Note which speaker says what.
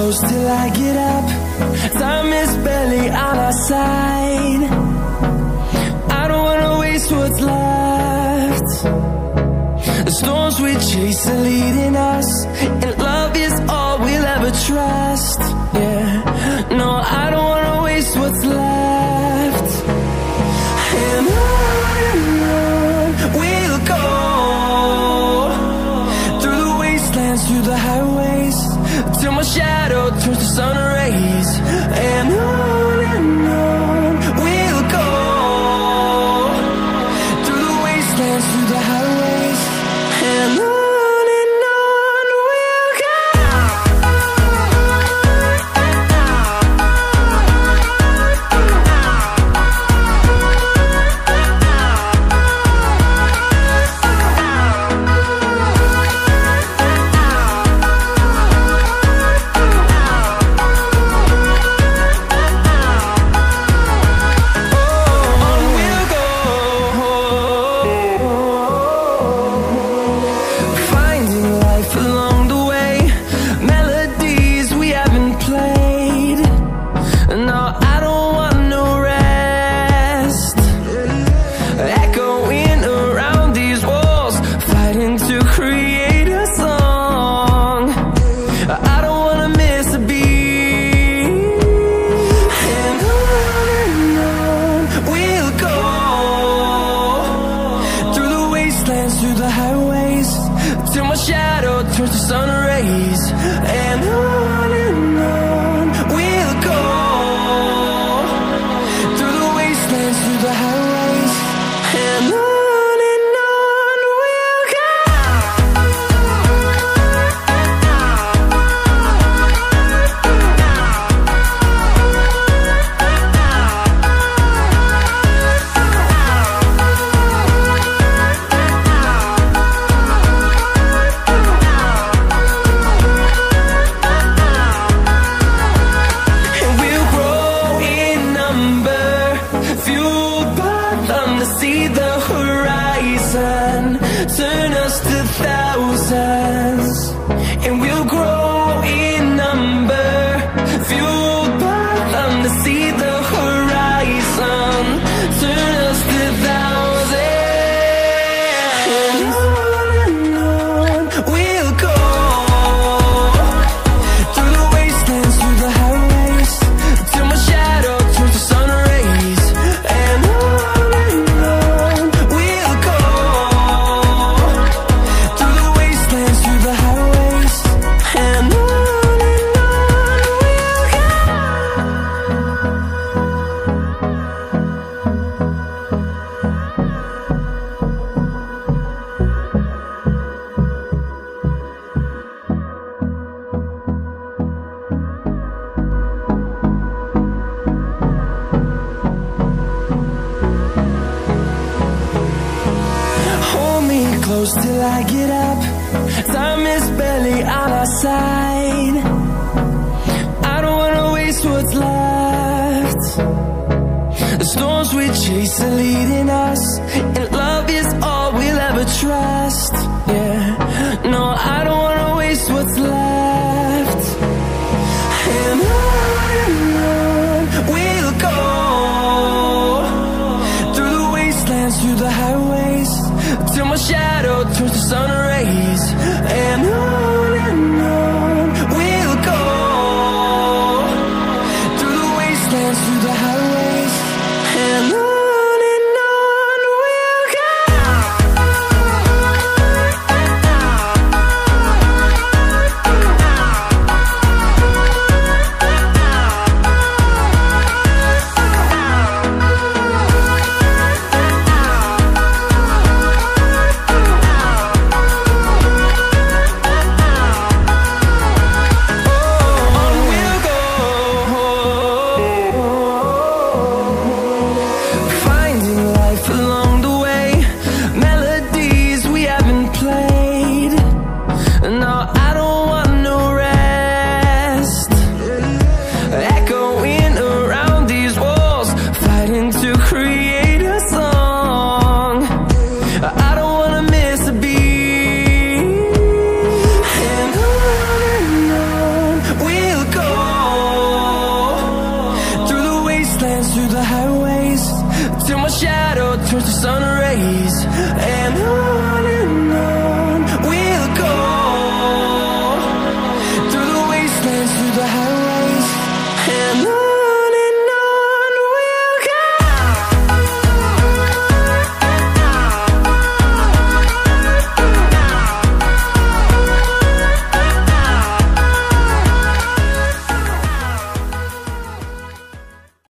Speaker 1: close till I get up. Time is barely on our side. I don't wanna waste what's left. The storms we chase are leading us, and love is all we'll ever trust. Yeah, no, I don't wanna waste what's left. And on we'll go, through the wastelands, through the highways, till my shadow turns to sun rays. And on we'll go, through the wastelands, through the highways, and on we'll go. Through the highways, till my shadow turns to sun rays. And on we'll go, through the wastelands, through the highways, and on we'll go. Turn us to thousands, and we'll grow in number, fueled by them to see the horizon. Turn us to thousands, and on we'll go, through the wastelands, through the highways, till my shadow turns to sun rays. And on we'll go, through the wastelands, through the highways, and on we'll go. Hold me close till I get up. Time is barely on our side. I don't wanna waste what's left. The storms we chase are leading us, and love is all we'll ever trust. Yeah, no, I don't wanna waste what's left. And on we'll go, through the wastelands, through the highways, till my shadow turns to sun rays. And on we'll go, through the wastelands, through the highways.